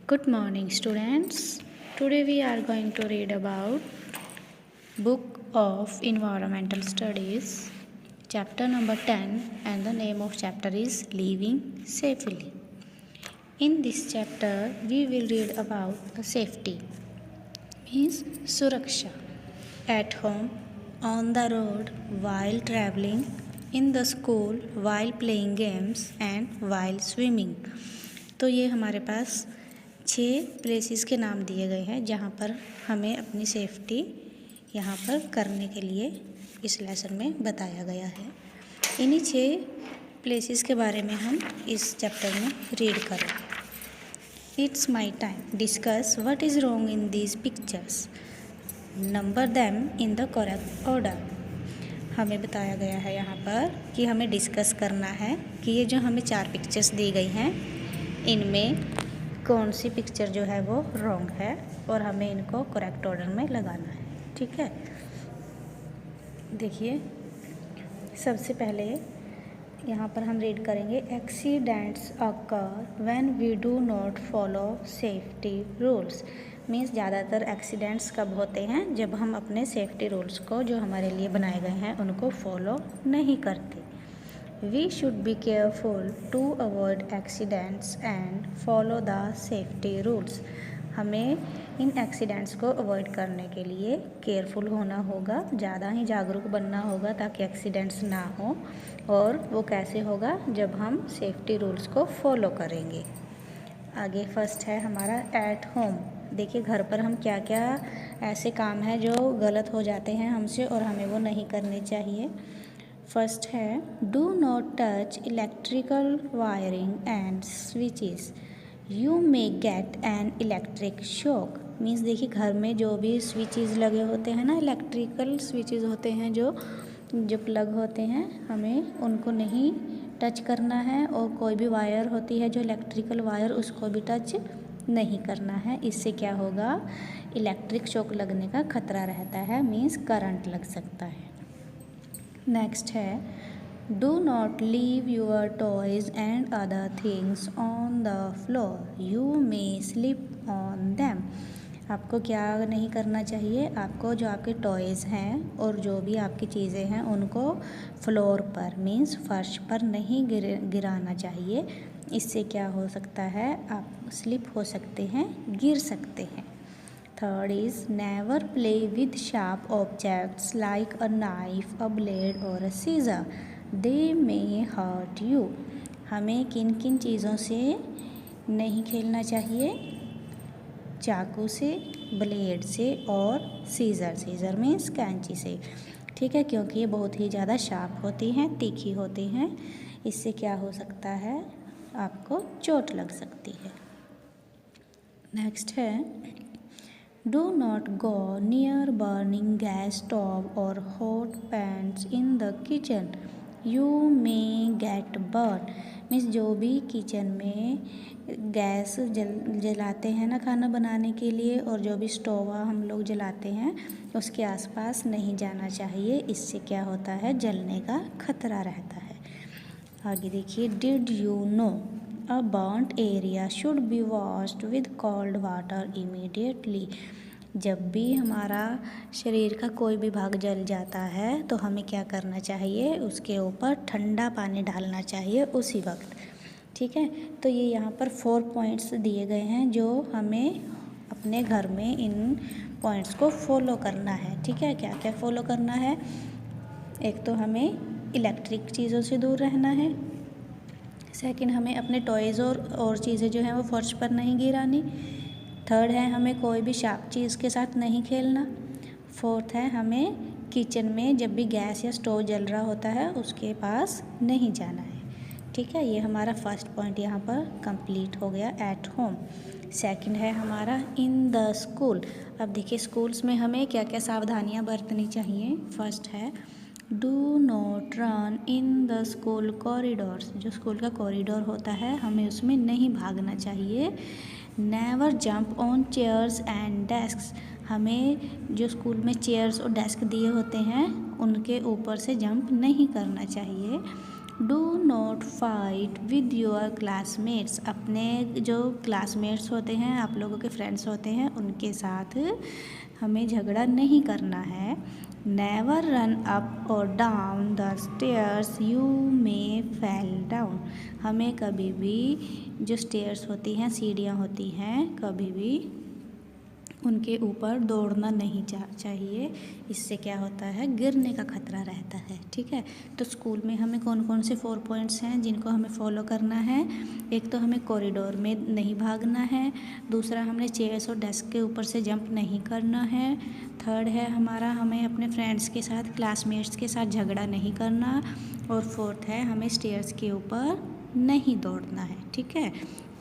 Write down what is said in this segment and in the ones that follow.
Good morning, students. Today we are going to read about Book of Environmental Studies, chapter number 10, and the name of chapter is Living Safely. In this chapter, we will read about the safety, means Suraksha, at home, on the road, while traveling, in the school, while playing games and while swimming. तो ये हमारे पास 6 places के नाम दिए गए हैं जहाँ पर हमें अपनी सेफ्टी यहाँ पर करने के लिए इस लेसन में बताया गया है। इन्हीं 6 प्लेसेस के बारे में हम इस चैप्टर में रीड करेंगे। It's my time discuss what is wrong in these pictures, number them in the correct order. हमें बताया गया है यहाँ पर कि हमें डिस्कस करना है कि ये जो हमें 4 पिक्चर्स दी गई हैं इनमें कौन सी पिक्चर जो है वो रॉन्ग है और हमें इनको करेक्ट ऑर्डर में लगाना है। ठीक है, देखिए सबसे पहले यहाँ पर हम रीड करेंगे accidents occur when we do not follow safety rules. Means ज़्यादातर एक्सीडेंट्स कब होते हैं, जब हम अपने सेफ्टी रूल्स को जो हमारे लिए बनाए गए हैं उनको फॉलो नहीं करते। We should be careful to avoid accidents and follow the safety rules. हमें इन एक्सीडेंट्स को अवॉइड करने के लिए केयरफुल होना होगा, ज़्यादा ही जागरूक बनना होगा ताकि एक्सीडेंट्स ना हो। और वो कैसे होगा, जब हम सेफ्टी रूल्स को फॉलो करेंगे। आगे फर्स्ट है हमारा एट होम। देखिए घर पर हम क्या क्या ऐसे काम हैं जो गलत हो जाते हैं हमसे और हमें वो नहीं करने चाहिए। फर्स्ट है do not touch electrical wiring and switches, you may get an electric shock. Means देखिए घर में जो भी स्विचेस लगे होते हैं ना, इलेक्ट्रिकल स्विचेस होते हैं जो प्लग होते हैं, हमें उनको नहीं टच करना है। और कोई भी वायर होती है जो इलेक्ट्रिकल वायर, उसको भी टच नहीं करना है। इससे क्या होगा, इलेक्ट्रिक शॉक लगने का खतरा रहता है, मीन्स करंट लग सकता है। नेक्स्ट है do not leave your toys and other things on the floor, you may slip on them. आपको क्या नहीं करना चाहिए, आपको जो आपके टॉयज़ हैं और जो भी आपकी चीज़ें हैं उनको फ्लोर पर मीन्स फर्श पर नहीं गिराना चाहिए। इससे क्या हो सकता है, आप स्लिप हो सकते हैं, गिर सकते हैं। Third is never play with sharp objects like a knife, a blade और a scissor, they may hurt you. हमें किन किन चीज़ों से नहीं खेलना चाहिए, चाकू से, ब्लेड से और सीज़र मीन्स कैंची से। ठीक है, क्योंकि ये बहुत ही ज़्यादा शार्प होती हैं, तीखी होती हैं। इससे क्या हो सकता है, आपको चोट लग सकती है। नेक्स्ट है do not go near burning gas stove और hot pans in the kitchen, you may get burn. Means जो भी किचन में गैस जलाते हैं ना खाना बनाने के लिए, और जो भी स्टोव हम लोग जलाते हैं उसके आसपास नहीं जाना चाहिए। इससे क्या होता है, जलने का खतरा रहता है। आगे देखिए did you no a burnt area should be washed with cold water immediately. जब भी हमारा शरीर का कोई भी भाग जल जाता है तो हमें क्या करना चाहिए, उसके ऊपर ठंडा पानी डालना चाहिए उसी वक्त। ठीक है, तो ये यहाँ पर 4 पॉइंट्स दिए गए हैं जो हमें अपने घर में इन पॉइंट्स को फॉलो करना है। ठीक है, क्या क्या फॉलो करना है, एक तो हमें इलेक्ट्रिक चीज़ों से दूर रहना है। सेकंड, हमें अपने टॉयज़ और चीज़ें जो हैं वो फर्श पर नहीं गिरानी। थर्ड है हमें कोई भी शार्प चीज़ के साथ नहीं खेलना। फोर्थ है हमें किचन में जब भी गैस या स्टोव जल रहा होता है उसके पास नहीं जाना है। ठीक है, ये हमारा फर्स्ट पॉइंट यहाँ पर कंप्लीट हो गया एट होम। सेकंड है हमारा इन द स्कूल। अब देखिए स्कूल्स में हमें क्या क्या सावधानियाँ बरतनी चाहिए। फर्स्ट है do not run in the school corridors. जो स्कूल का कॉरिडोर होता है हमें उसमें नहीं भागना चाहिए। Never jump on chairs and desks. हमें जो स्कूल में चेयर्स और डेस्क दिए होते हैं उनके ऊपर से जंप नहीं करना चाहिए। Do not fight with your classmates, अपने जो क्लासमेट्स होते हैं, आप लोगों के फ्रेंड्स होते हैं, उनके साथ हमें झगड़ा नहीं करना है। नेवर रन अप और down the stairs, you may fell down, हमें कभी भी जो स्टेयर्स होती हैं, सीढ़ियाँ होती हैं, कभी भी उनके ऊपर दौड़ना नहीं चाहिए। इससे क्या होता है, गिरने का खतरा रहता है। ठीक है, तो स्कूल में हमें कौन कौन से 4 पॉइंट्स हैं जिनको हमें फॉलो करना है। एक तो हमें कॉरिडोर में नहीं भागना है, दूसरा हमने चेयर्स और डेस्क के ऊपर से जंप नहीं करना है, थर्ड है हमारा हमें अपने फ्रेंड्स के साथ, क्लासमेट्स के साथ झगड़ा नहीं करना, और फोर्थ है हमें स्टेयर्स के ऊपर नहीं दौड़ना है। ठीक है,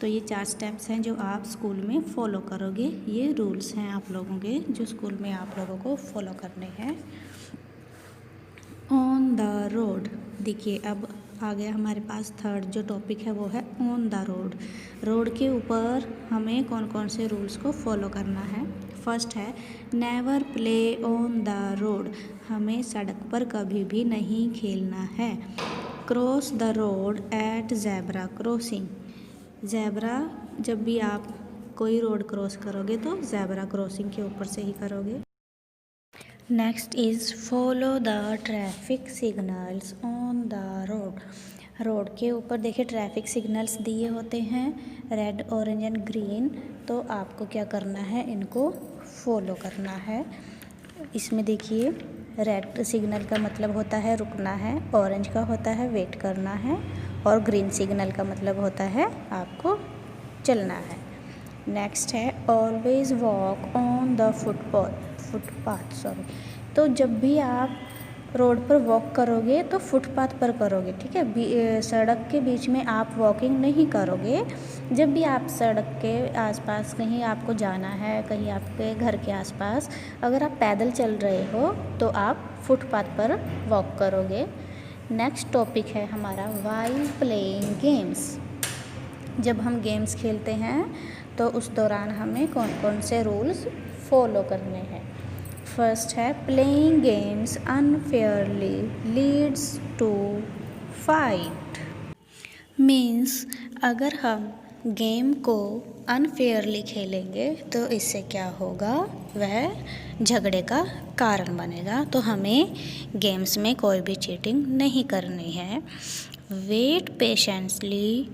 तो ये 4 स्टेप्स हैं जो आप स्कूल में फ़ॉलो करोगे। ये रूल्स हैं आप लोगों के जो स्कूल में आप लोगों को फॉलो करने हैं। ऑन द रोड, देखिए अब आ गया हमारे पास थर्ड जो टॉपिक है वो है ऑन द रोड। रोड के ऊपर हमें कौन कौन से रूल्स को फॉलो करना है। फर्स्ट है never play on the road, हमें सड़क पर कभी भी नहीं खेलना है। Cross the road at zebra crossing, zebra जब भी आप कोई रोड क्रॉस करोगे तो ज़ेब्रा क्रॉसिंग के ऊपर से ही करोगे। Next is follow the traffic signals on the road, road के ऊपर देखिए ट्रैफिक सिग्नल्स दिए होते हैं, रेड ऑरेंज एंड ग्रीन, तो आपको क्या करना है, इनको फॉलो करना है। इसमें देखिए रेड सिग्नल का मतलब होता है रुकना है, ऑरेंज का होता है वेट करना है, और ग्रीन सिग्नल का मतलब होता है आपको चलना है। नेक्स्ट है always walk on the footpath sorry, तो जब भी आप रोड पर वॉक करोगे तो फुटपाथ पर करोगे। ठीक है, सड़क के बीच में आप वॉकिंग नहीं करोगे। जब भी आप सड़क के आसपास कहीं आपको जाना है, कहीं आपके घर के आसपास अगर आप पैदल चल रहे हो तो आप फुटपाथ पर वॉक करोगे। नेक्स्ट टॉपिक है हमारा वाइल प्लेइंग गेम्स, जब हम गेम्स खेलते हैं तो उस दौरान हमें कौन कौन से रूल्स फॉलो करने हैं। फर्स्ट है playing games unfairly leads to fight, means अगर हम गेम को अनफेयरली खेलेंगे तो इससे क्या होगा, वह झगड़े का कारण बनेगा। तो हमें गेम्स में कोई भी चीटिंग नहीं करनी है। Wait patiently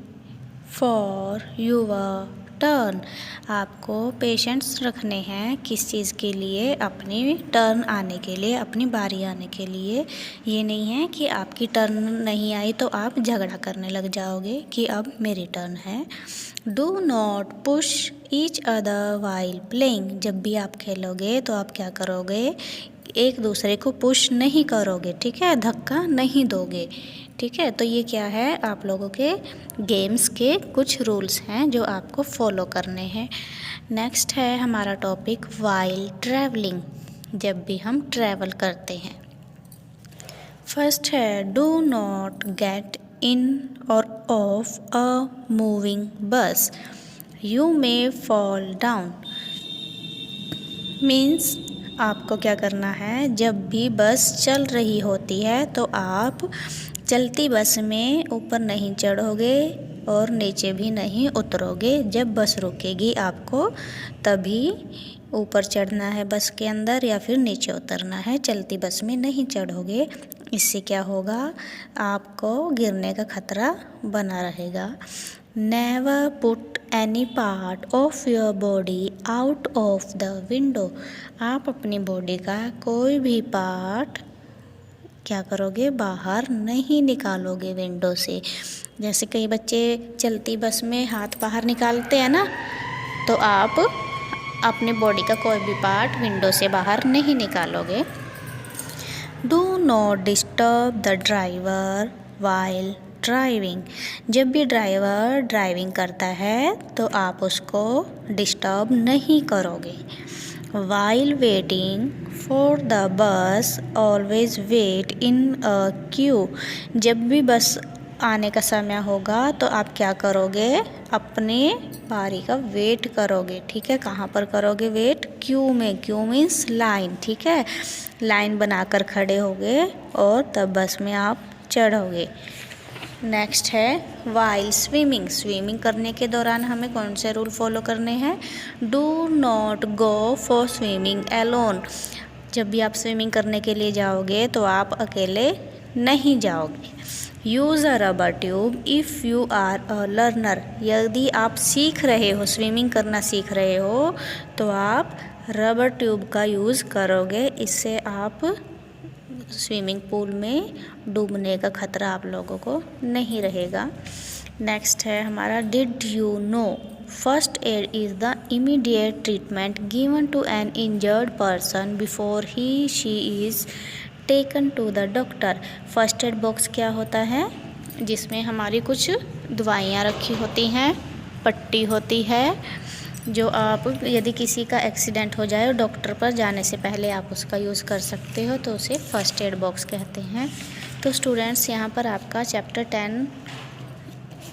for your turn, आपको पेशेंस रखने हैं किस चीज़ के लिए, अपनी टर्न आने के लिए, अपनी बारी आने के लिए। ये नहीं है कि आपकी टर्न नहीं आई तो आप झगड़ा करने लग जाओगे कि अब मेरी टर्न है। Do not push each other while playing, जब भी आप खेलोगे तो आप क्या करोगे, एक दूसरे को पुश नहीं करोगे। ठीक है, धक्का नहीं दोगे। ठीक है, तो ये क्या है, आप लोगों के गेम्स के कुछ रूल्स हैं जो आपको फॉलो करने हैं। नेक्स्ट है हमारा टॉपिक वाइल ट्रैवलिंग, जब भी हम ट्रैवल करते हैं। फर्स्ट है डू नॉट गेट इन और ऑफ अ मूविंग बस, you may fall down, means आपको क्या करना है, जब भी बस चल रही होती है तो आप चलती बस में ऊपर नहीं चढ़ोगे और नीचे भी नहीं उतरोगे। जब बस रुकेगी आपको तभी ऊपर चढ़ना है बस के अंदर या फिर नीचे उतरना है, चलती बस में नहीं चढ़ोगे। इससे क्या होगा, आपको गिरने का खतरा बना रहेगा। Never put any part of your body out of the window, आप अपनी बॉडी का कोई भी पार्ट क्या करोगे, बाहर नहीं निकालोगे विंडो से। जैसे कई बच्चे चलती बस में हाथ बाहर निकालते हैं ना, तो आप अपनी बॉडी का कोई भी पार्ट विंडो से बाहर नहीं निकालोगे। Do not disturb the driver while driving, जब भी ड्राइवर ड्राइविंग करता है तो आप उसको डिस्टर्ब नहीं करोगे। While waiting for the bus always wait in a queue, जब भी बस आने का समय होगा तो आप क्या करोगे, अपने बारी का वेट करोगे। ठीक है, कहाँ पर करोगे वेट, क्यू में, क्यू मीन्स लाइन। ठीक है, लाइन बनाकर खड़े होगे और तब बस में आप चढ़ोगे। नेक्स्ट है वाइल स्विमिंग। स्विमिंग करने के दौरान हमें कौन से रूल फॉलो करने हैं? Do not go for swimming alone. जब भी आप स्विमिंग करने के लिए जाओगे तो आप अकेले नहीं जाओगे। Use a rubber tube if you are a learner. यदि आप सीख रहे हो, स्विमिंग करना सीख रहे हो, तो आप रबर ट्यूब का यूज़ करोगे। इससे आप स्विमिंग पूल में डूबने का खतरा आप लोगों को नहीं रहेगा। नेक्स्ट है हमारा did you know first aid is the immediate treatment given to an injured person before he she is taken to the doctor. First aid box क्या होता है? जिसमें हमारी कुछ दवाइयाँ रखी होती हैं, पट्टी होती है, जो आप यदि किसी का एक्सीडेंट हो जाए और डॉक्टर पर जाने से पहले आप उसका यूज़ कर सकते हो, तो उसे फर्स्ट एड बॉक्स कहते हैं। तो स्टूडेंट्स, यहाँ पर आपका चैप्टर 10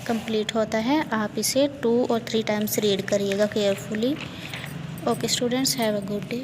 कंप्लीट होता है। आप इसे 2 और 3 टाइम्स रीड करिएगा carefully. Okay students, have a good day.